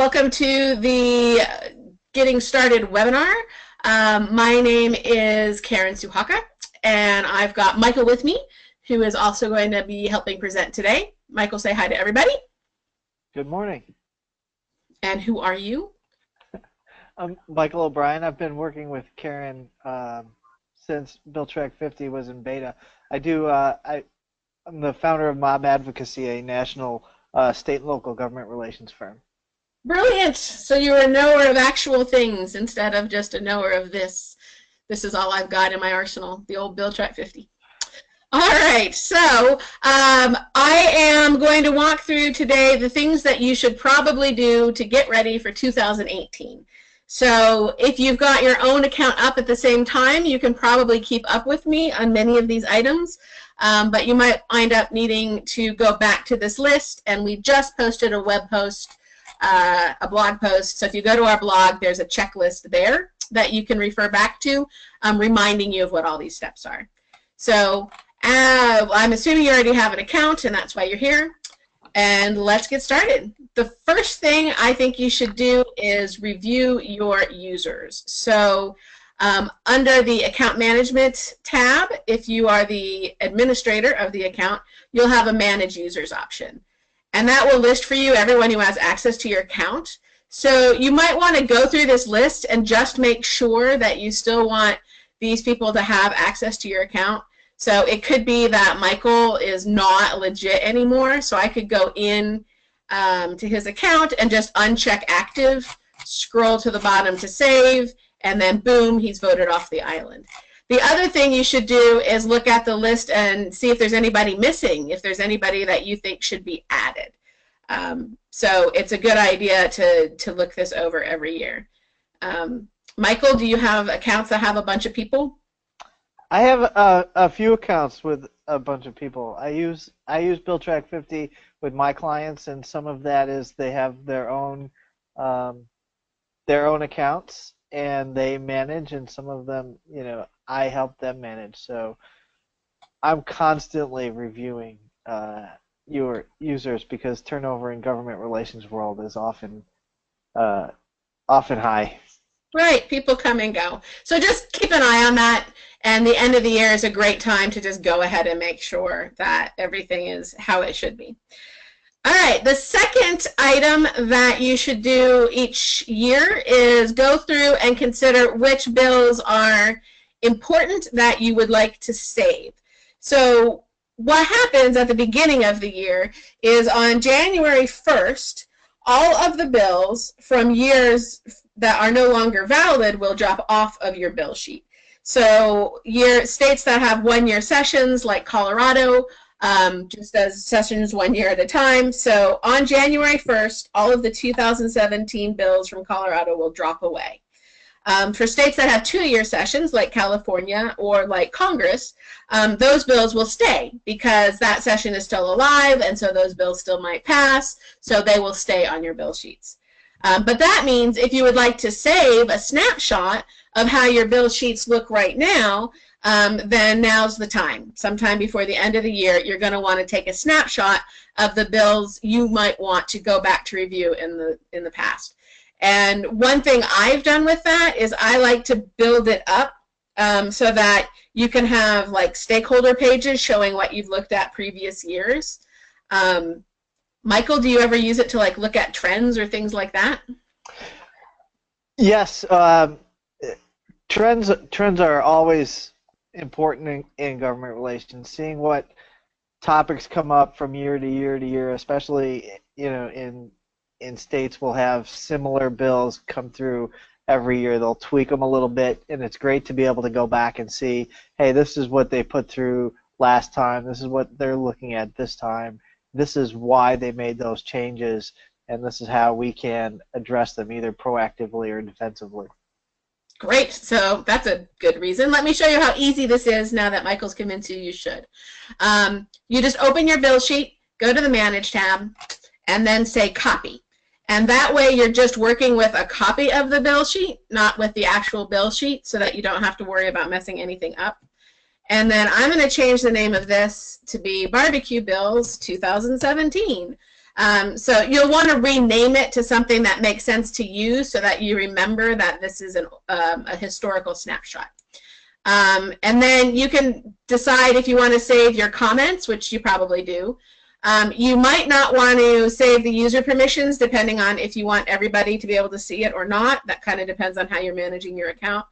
welcome to the Getting Started webinar. My name is Karen Suhaka, and I've got Michael with me, who is also going to be helping present today. Michael, say hi to everybody. Good morning. And who are you? I'm Michael O'Brien. I've been working with Karen since BillTrack50 was in beta. I'm the founder of Mob Advocacy, a national state and local government relations firm. Brilliant. So you're a knower of actual things instead of just a knower of this. This is all I've got in my arsenal, the old BillTrack50. All right, so I am going to walk through today the things that you should probably do to get ready for 2018. So if you've got your own account up at the same time, you can probably keep up with me on many of these items, but you might wind up needing to go back to this list, and we just posted a web post, a blog post. So if you go to our blog, there's a checklist there that you can refer back to, reminding you of what all these steps are. So I'm assuming you already have an account, and that's why you're here. And let's get started. The first thing I think you should do is review your users. So under the account management tab, if you are the administrator of the account, you'll have a manage users option. And that will list for you everyone who has access to your account. So you might want to go through this list and just make sure that you still want these people to have access to your account. So it could be that Michael is not legit anymore, so I could go in to his account and just uncheck active, scroll to the bottom to save, and then boom, he's voted off the island. The other thing you should do is look at the list and see if there's anybody missing, if there's anybody that you think should be added. So it's a good idea to look this over every year. Michael, do you have accounts that have a bunch of people? I have a few accounts with a bunch of people. I use BillTrack50 with my clients, and some of that is they have their own accounts and they manage, and some of them, I help them manage. So I'm constantly reviewing your users because turnover in government relations world is often high. Right, people come and go. So just keep an eye on that, and the end of the year is a great time to just go ahead and make sure that everything is how it should be. All right, the second item that you should do each year is go through and consider which bills are important that you would like to save. So what happens at the beginning of the year is on January 1st, all of the bills from years that are no longer valid will drop off of your bill sheet. So states that have one-year sessions, like Colorado, just does sessions 1 year at a time. So on January 1st, all of the 2017 bills from Colorado will drop away. For states that have 2-year sessions, like California or like Congress, those bills will stay because that session is still alive, and so those bills still might pass, so they will stay on your bill sheets. But that means if you would like to save a snapshot of how your bill sheets look right now, then now's the time. Sometime before the end of the year, you're going to want to take a snapshot of the bills you might want to go back to review in the past. And one thing I've done with that is I like to build it up so that you can have like stakeholder pages showing what you've looked at previous years. Michael, do you ever use it to like look at trends or things like that? Yes, trends are always important in government relations. Seeing what topics come up from year to year to year, especially in states will have similar bills come through every year. They'll tweak them a little bit, and it's great to be able to go back and see, hey, this is what they put through last time. This is what they're looking at this time. This is why they made those changes, and this is how we can address them either proactively or defensively. Great. So that's a good reason. Let me show you how easy this is now that Michael's convinced you should. You just open your bill sheet, go to the Manage tab, and then say Copy. And that way you're just working with a copy of the bill sheet, not with the actual bill sheet, so that you don't have to worry about messing anything up. And then I'm going to change the name of this to be Barbecue Bills 2017. So you'll want to rename it to something that makes sense to you so that you remember that this is a historical snapshot. And then you can decide if you want to save your comments, which you probably do. You might not want to save the user permissions depending on if you want everybody to be able to see it or not. That kind of depends on how you're managing your account.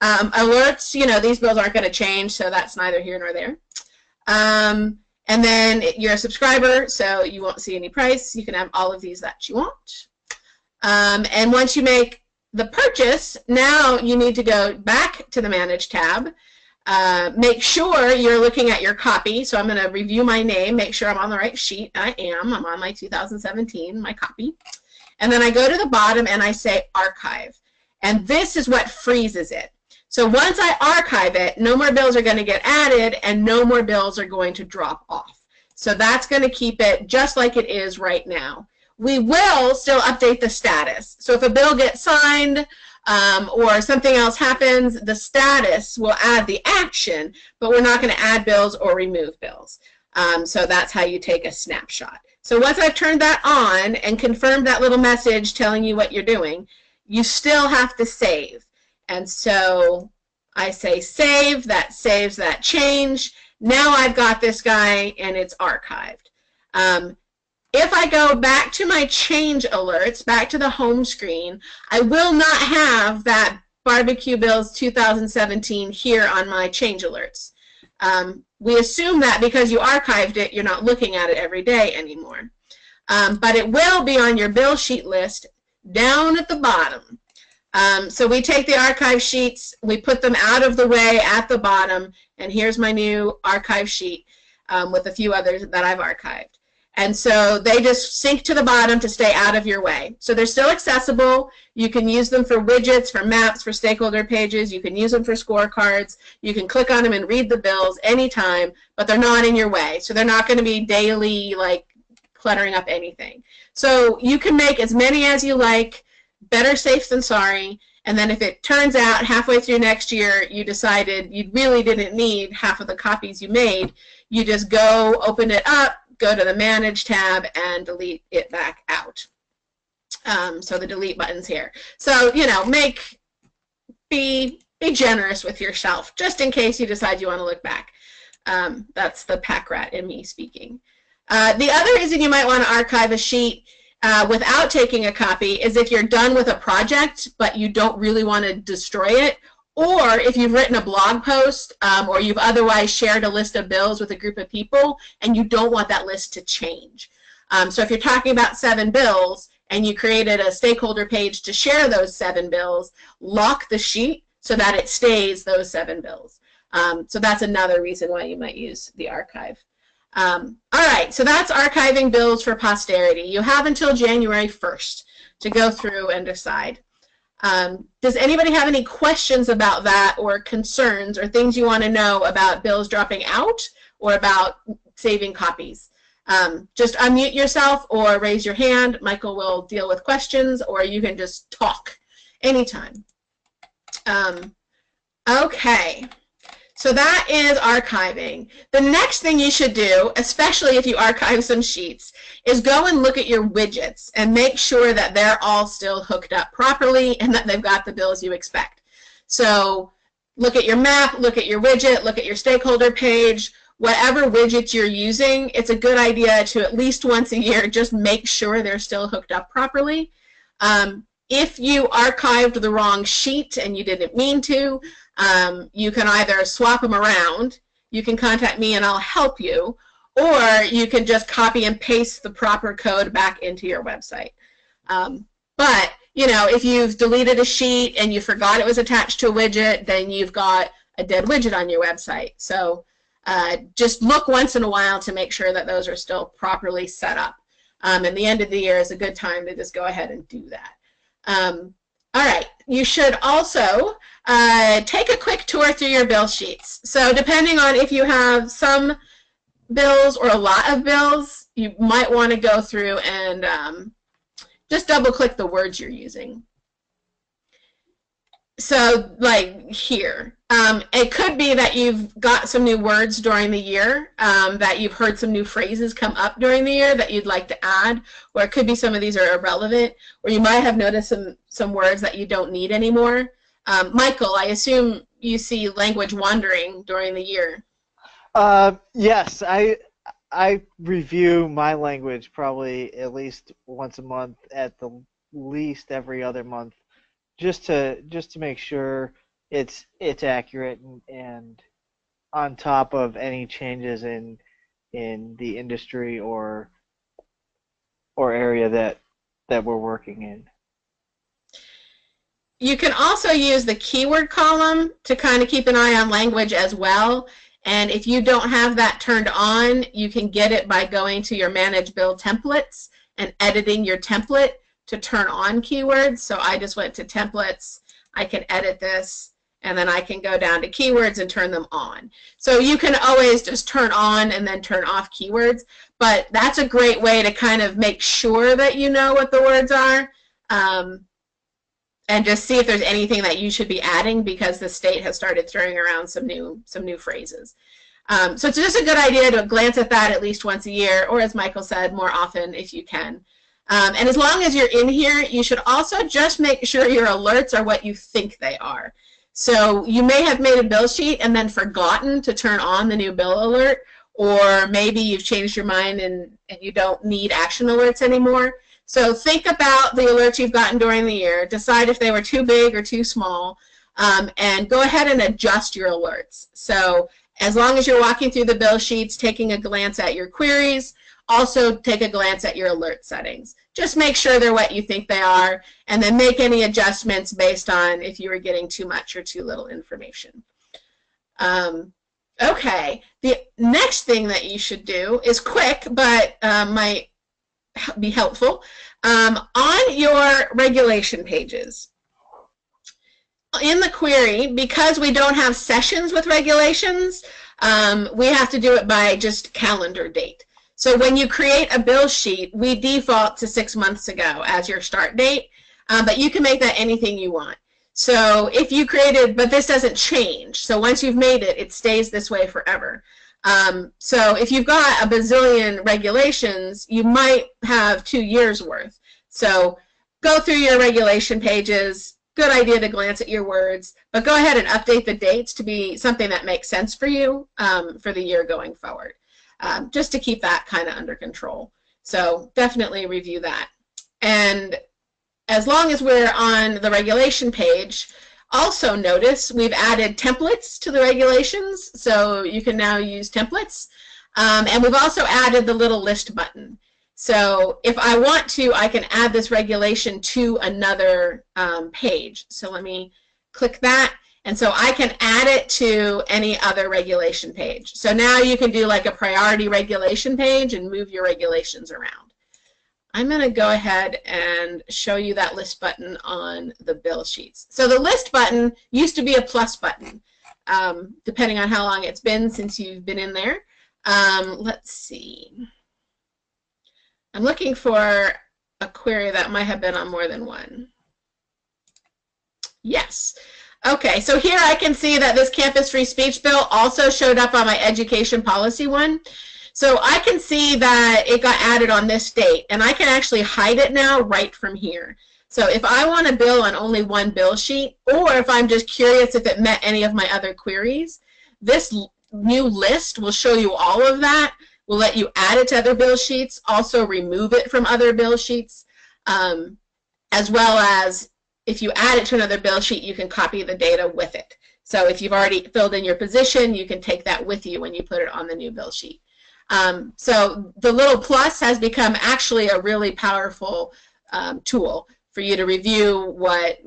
Alerts, you know, these bills aren't going to change, so that's neither here nor there. And then you're a subscriber, so you won't see any price. You can have all of these that you want. And once you make the purchase, now you need to go back to the Manage tab. Make sure you're looking at your copy. So I'm going to review my name, make sure I'm on the right sheet. I am. I'm on my 2017, my copy. And then I go to the bottom and I say Archive. And this is what freezes it. So once I archive it, no more bills are going to get added and no more bills are going to drop off. So that's going to keep it just like it is right now. We will still update the status. So if a bill gets signed or something else happens, the status will add the action, but we're not going to add bills or remove bills. So that's how you take a snapshot. So once I've turned that on and confirmed that little message telling you what you're doing, you still have to save. And so I say save, that saves that change. Now I've got this guy and it's archived. If I go back to my change alerts, back to the home screen, I will not have that Barbecue Bills 2017 here on my change alerts. We assume that because you archived it, you're not looking at it every day anymore. But it will be on your bill sheet list down at the bottom. So we take the archive sheets, we put them out of the way at the bottom, and here's my new archive sheet with a few others that I've archived. And so they just sink to the bottom to stay out of your way. So they're still accessible. You can use them for widgets, for maps, for stakeholder pages. You can use them for scorecards. You can click on them and read the bills anytime, but they're not in your way. So they're not going to be daily, like, cluttering up anything. So you can make as many as you like. Better safe than sorry. And then if it turns out halfway through next year you decided you really didn't need half of the copies you made, you just go open it up, go to the Manage tab, and delete it back out. So the delete button's here. So, you know, be generous with yourself, just in case you decide you want to look back. That's the pack rat in me speaking. The other reason you might want to archive a sheet without taking a copy is if you're done with a project but you don't really want to destroy it, or if you've written a blog post or you've otherwise shared a list of bills with a group of people and you don't want that list to change. So if you're talking about 7 bills and you created a stakeholder page to share those 7 bills, lock the sheet so that it stays those 7 bills. So that's another reason why you might use the archive. All right, so that's archiving bills for posterity. You have until January 1st to go through and decide. Does anybody have any questions about that, or concerns, or things you want to know about bills dropping out or about saving copies? Just unmute yourself or raise your hand. Michael will deal with questions, or you can just talk anytime. Okay. So that is archiving. The next thing you should do, especially if you archive some sheets, is go and look at your widgets and make sure that they're all still hooked up properly and that they've got the bills you expect. So look at your map, look at your widget, look at your stakeholder page. Whatever widget you're using, it's a good idea to at least once a year just make sure they're still hooked up properly. If you archived the wrong sheet and you didn't mean to, you can either swap them around, you can contact me and I'll help you, or you can just copy and paste the proper code back into your website. But, you know, if you've deleted a sheet and you forgot it was attached to a widget, then you've got a dead widget on your website. So just look once in a while to make sure that those are still properly set up. And the end of the year is a good time to just go ahead and do that. All right, you should also take a quick tour through your bill sheets. So depending on if you have some bills or a lot of bills, you might want to go through and just double click the words you're using. So like here, it could be that you've got some new words during the year, that you've heard some new phrases come up during the year that you'd like to add, or it could be some of these are irrelevant, or you might have noticed some words that you don't need anymore. Michael, I assume you see language wandering during the year. Yes, I review my language probably at least once a month, at the least every other month, just to make sure it's accurate and on top of any changes in the industry or area that we're working in. You can also use the keyword column to kind of keep an eye on language as well. And if you don't have that turned on, you can get it by going to your Manage Bill templates and editing your template to turn on keywords. So I just went to templates. I can edit this, and then I can go down to keywords and turn them on. So you can always just turn on and then turn off keywords, but that's a great way to kind of make sure that you know what the words are. And just see if there's anything that you should be adding, because the state has started throwing around some new phrases. So it's just a good idea to glance at that at least once a year, or as Michael said, more often if you can. And as long as you're in here, you should also just make sure your alerts are what you think they are. So you may have made a bill sheet and then forgotten to turn on the new bill alert, or maybe you've changed your mind and you don't need action alerts anymore. So think about the alerts you've gotten during the year, decide if they were too big or too small, and go ahead and adjust your alerts. So as long as you're walking through the bill sheets, taking a glance at your queries, also take a glance at your alert settings. Just make sure they're what you think they are, and then make any adjustments based on if you were getting too much or too little information. Okay, the next thing that you should do is quick, but might be helpful. On your regulation pages, in the query, because we don't have sessions with regulations, we have to do it by just calendar date. So when you create a bill sheet, we default to 6 months ago as your start date, but you can make that anything you want. So if you created, but this doesn't change. So once you've made it, it stays this way forever. So if you've got a bazillion regulations, you might have 2 years worth. So go through your regulation pages. Good idea to glance at your words, but go ahead and update the dates to be something that makes sense for you for the year going forward, just to keep that kind of under control. So definitely review that. And as long as we're on the regulation page, also notice we've added templates to the regulations, so you can now use templates. And we've also added the little list button. So if I want to, I can add this regulation to another page. So let me click that. And so I can add it to any other regulation page. So now you can do like a priority regulation page and move your regulations around. I'm going to go ahead and show you that list button on the bill sheets. So the list button used to be a plus button, depending on how long it's been since you've been in there. Let's see. I'm looking for a query that might have been on more than one. Yes. Okay, so here I can see that this campus free speech bill also showed up on my education policy one. So I can see that it got added on this date, and I can actually hide it now right from here. So if I want a bill on only one bill sheet, or if I'm just curious if it met any of my other queries, this new list will show you all of that. We'll let you add it to other bill sheets, also remove it from other bill sheets, as well as if you add it to another bill sheet, you can copy the data with it. So if you've already filled in your position, you can take that with you when you put it on the new bill sheet. So the little plus has become actually a really powerful tool for you to review what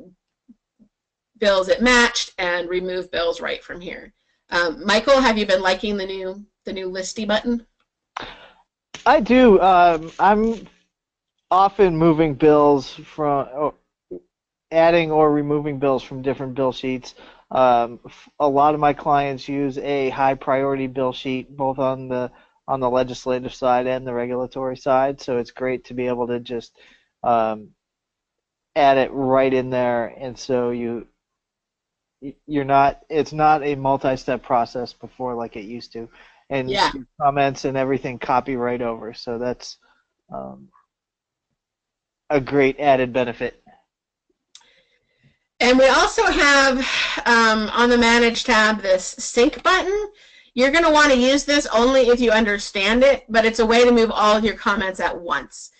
bills it matched and remove bills right from here. Michael, have you been liking the new listy button? I do. I'm often moving bills from, adding or removing bills from different bill sheets. A lot of my clients use a high priority bill sheet, both on the legislative side and the regulatory side. So it's great to be able to just add it right in there, and so you're not. It's not a multi-step process before like it used to, and Yeah. your comments and everything copy right over. So that's um, a great added benefit. And we also have on the Manage tab this sync button. You're going to want to use this only if you understand it, but it's a way to move all of your comments at once.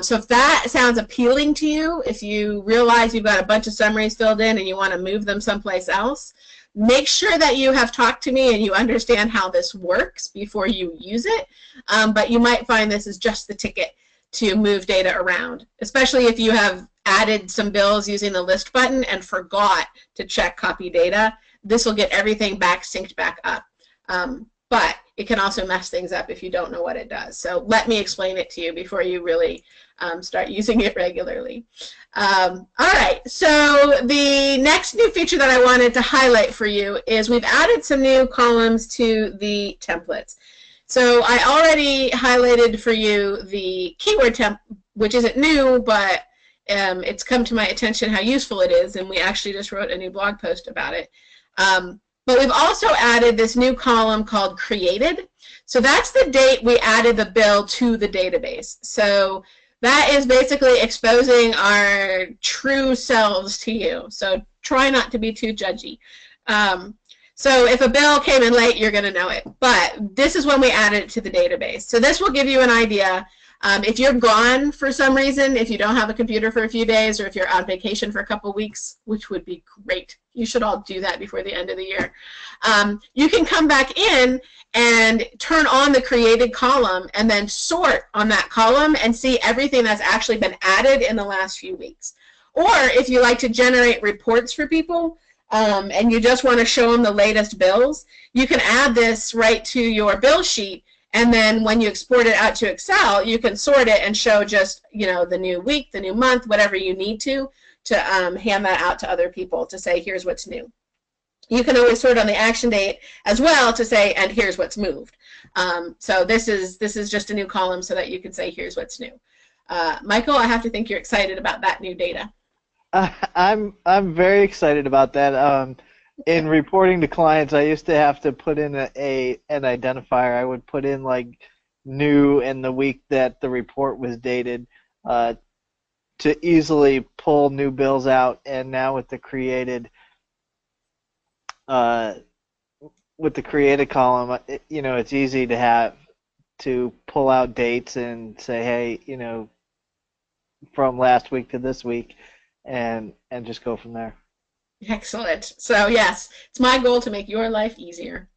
So if that sounds appealing to you, if you realize you've got a bunch of summaries filled in and you want to move them someplace else, make sure that you have talked to me and you understand how this works before you use it. But you might find this is just the ticket to move data around, especially if you have added some bills using the list button and forgot to check copy data. This will get everything back synced back up. But it can also mess things up if you don't know what it does. So let me explain it to you before you really start using it regularly. All right, so the next new feature that I wanted to highlight for you is we've added some new columns to the templates. So I already highlighted for you the keyword temp, which isn't new, but it's come to my attention how useful it is, and we actually just wrote a new blog post about it. But we've also added this new column called Created. So that's the date we added the bill to the database. So that is basically exposing our true selves to you. So try not to be too judgy. So if a bill came in late, you're going to know it. But this is when we added it to the database. So this will give you an idea. If you're gone for some reason, if you don't have a computer for a few days, or if you're on vacation for a couple weeks, which would be great, you should all do that before the end of the year, you can come back in and turn on the created column and then sort on that column and see everything that's actually been added in the last few weeks. Or if you like to generate reports for people, and you just want to show them the latest bills, you can add this right to your bill sheet. And then when you export it out to Excel, you can sort it and show just, the new week, the new month, whatever you need to hand that out to other people to say, here's what's new. You can always sort on the action date as well to say, and here's what's moved. So this is just a new column so that you can say, here's what's new. Michael, I have to think you're excited about that new data. I'm very excited about that. In reporting to clients, I used to have to put in an identifier. I would put in like new and the week that the report was dated to easily pull new bills out. And now with the created column, it's easy to pull out dates and say, hey, from last week to this week, and just go from there. Excellent. So yes, it's my goal to make your life easier.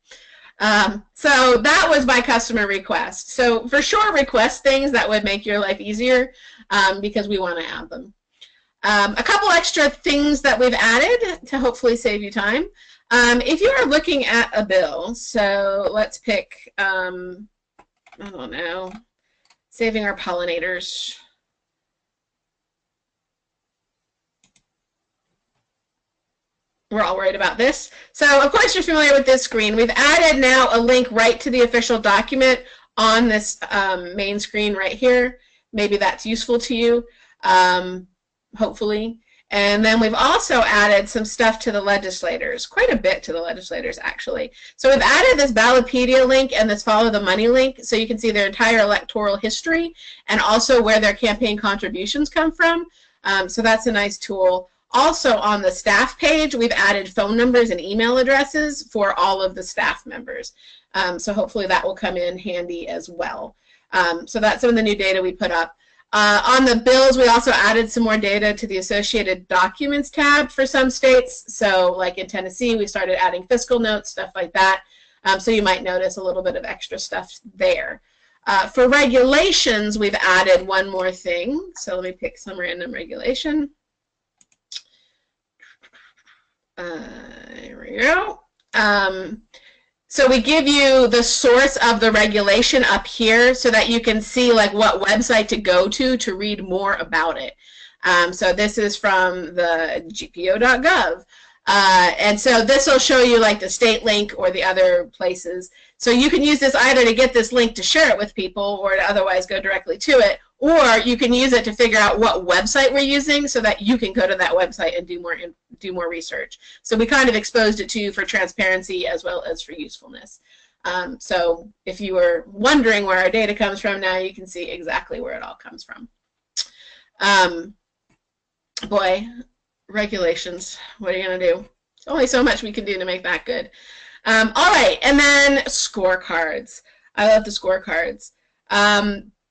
So that was my customer request. So for sure, request things that would make your life easier because we want to add them. A couple extra things that we've added to hopefully save you time. If you are looking at a bill, so let's pick, I don't know, saving our pollinators. We're all worried about this. So, of course, you're familiar with this screen. We've added now a link right to the official document on this main screen right here. Maybe that's useful to you, hopefully. And then we've also added some stuff to the legislators, quite a bit to the legislators, actually. So we've added this Ballotpedia link and this Follow the Money link so you can see their entire electoral history and also where their campaign contributions come from. So that's a nice tool. Also on the staff page, we've added phone numbers and email addresses for all of the staff members. So hopefully that will come in handy as well. So that's some of the new data we put up. On the bills, we also added some more data to the Associated Documents tab for some states. So like in Tennessee, we started adding fiscal notes, stuff like that. So you might notice a little bit of extra stuff there. For regulations, we've added one more thing. So let me pick some random regulation. Here we go. So we give you the source of the regulation up here so that you can see like what website to go to read more about it. So this is from the gpo.gov. And so this will show you like the state link or the other places. So you can use this either to get this link to share it with people or to otherwise go directly to it, or you can use it to figure out what website we're using so that you can go to that website and do more research. So we kind of exposed it to you for transparency as well as for usefulness. So if you were wondering where our data comes from, now you can see exactly where it all comes from. Boy, regulations. What are you going to do? There's only so much we can do to make that good. All right, and then scorecards. I love the scorecards.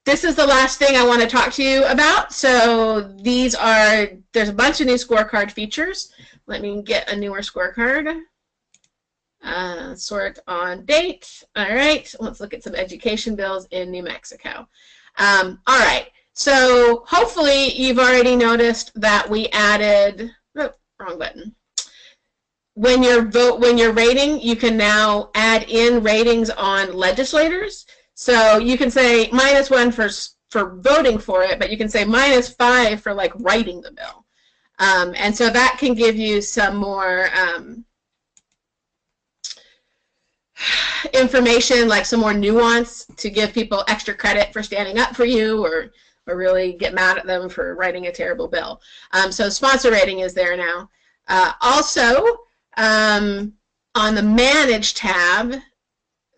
This is the last thing I want to talk to you about. So there's a bunch of new scorecard features. Let me get a newer scorecard. Sort on date. All right, let's look at some education bills in New Mexico. All right. So hopefully you've already noticed that we added, wrong button. When you're rating, you can now add in ratings on legislators. So you can say -1 for voting for it, but you can say -5 for like writing the bill. And so that can give you some more information, like some more nuance to give people extra credit for standing up for you or really get mad at them for writing a terrible bill. So sponsor rating is there now. Also, on the Manage tab,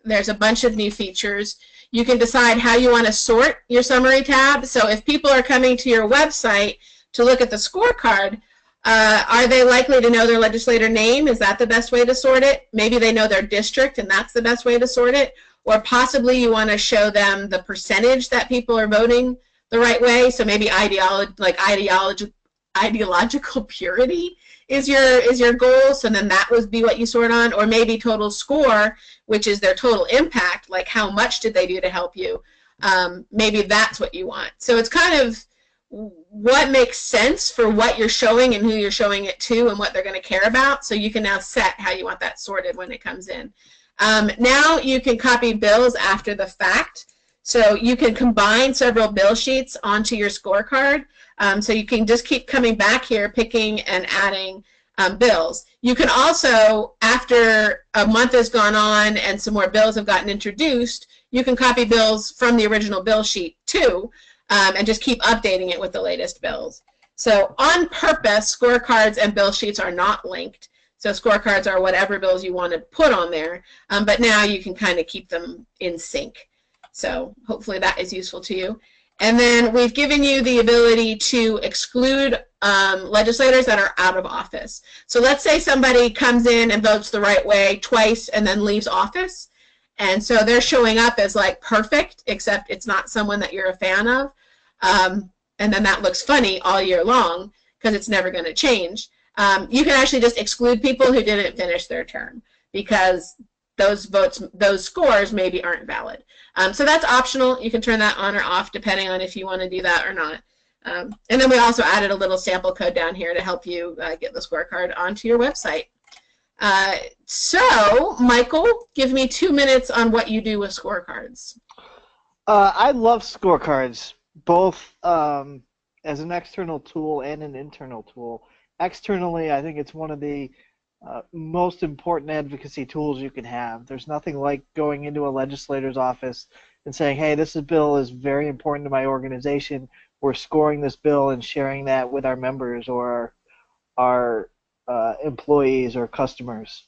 there's a bunch of new features. You can decide how you want to sort your summary tab. So if people are coming to your website to look at the scorecard, are they likely to know their legislator name? Is that the best way to sort it? Maybe they know their district and that's the best way to sort it. Or possibly you want to show them the percentage that people are voting the right way. So maybe ideological purity is your goal. So then that would be what you sort on. Or maybe total score, which is their total impact, like how much did they do to help you. Maybe that's what you want. So it's kind of what makes sense for what you're showing and who you're showing it to and what they're going to care about. So you can now set how you want that sorted when it comes in. Now you can copy bills after the fact. So you can combine several bill sheets onto your scorecard. So you can just keep coming back here, picking and adding bills. You can also, after a month has gone on and some more bills have gotten introduced, you can copy bills from the original bill sheet too, and just keep updating it with the latest bills. So on purpose, scorecards and bill sheets are not linked. So scorecards are whatever bills you want to put on there, but now you can kind of keep them in sync. So hopefully that is useful to you. And then we've given you the ability to exclude legislators that are out of office. So let's say somebody comes in and votes the right way twice and then leaves office. And so they're showing up as like perfect, except it's not someone that you're a fan of. And then that looks funny all year long because it's never going to change. You can actually just exclude people who didn't finish their term because those scores maybe aren't valid. So that's optional. You can turn that on or off depending on if you want to do that or not. And then we also added a little sample code down here to help you get the scorecard onto your website. So, Michael, give me 2 minutes on what you do with scorecards. I love scorecards, both as an external tool and an internal tool. Externally, I think it's one of the most important advocacy tools you can have. There's nothing like going into a legislator's office and saying, hey, this bill is very important to my organization. We're scoring this bill and sharing that with our members or our employees or customers.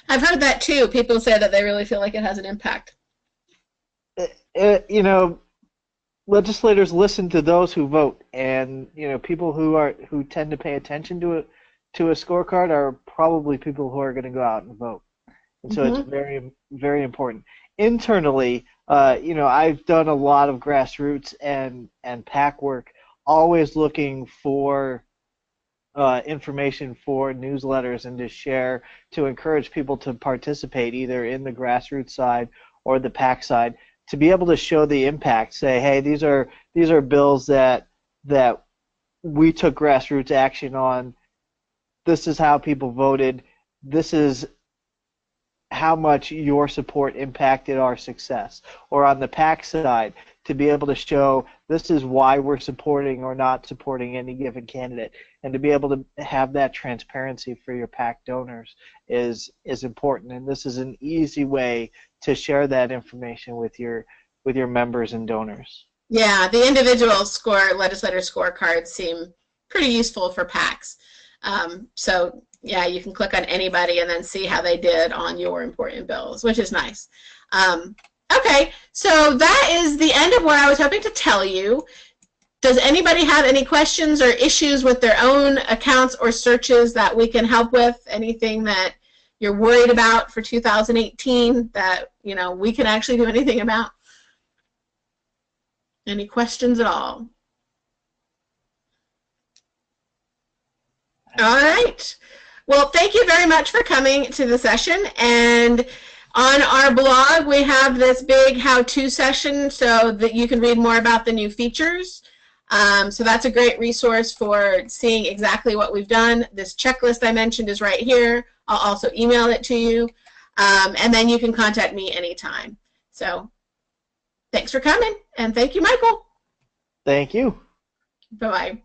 I've heard that too. People say that they really feel like it has an impact. You know, legislators listen to those who vote, and people who tend to pay attention to a scorecard are probably people who are going to go out and vote. And so it's very, very important. Internally, I've done a lot of grassroots and PAC work, always looking for information for newsletters and to share, to encourage people to participate either in the grassroots side or the PAC side, to be able to show the impact. Say, hey, these are bills that we took grassroots action on. This is how people voted. This is how much your support impacted our success. Or on the PAC side, to be able to show this is why we're supporting or not supporting any given candidate, and to be able to have that transparency for your PAC donors is important. And this is an easy way to share that information with your members and donors. Yeah, the individual legislator scorecards seem pretty useful for PACs. So yeah, you can click on anybody and then see how they did on your important bills, which is nice. Okay, so that is the end of what I was hoping to tell you. Does anybody have any questions or issues with their own accounts or searches that we can help with? Anything that you're worried about for 2018 that we can actually do anything about? Any questions at all? All right. Well, thank you very much for coming to the session. And on our blog, we have this big how-to session so that you can read more about the new features. So that's a great resource for seeing exactly what we've done. This checklist I mentioned is right here. I'll also email it to you. And then you can contact me anytime. So thanks for coming. And thank you, Michael. Thank you. Bye-bye.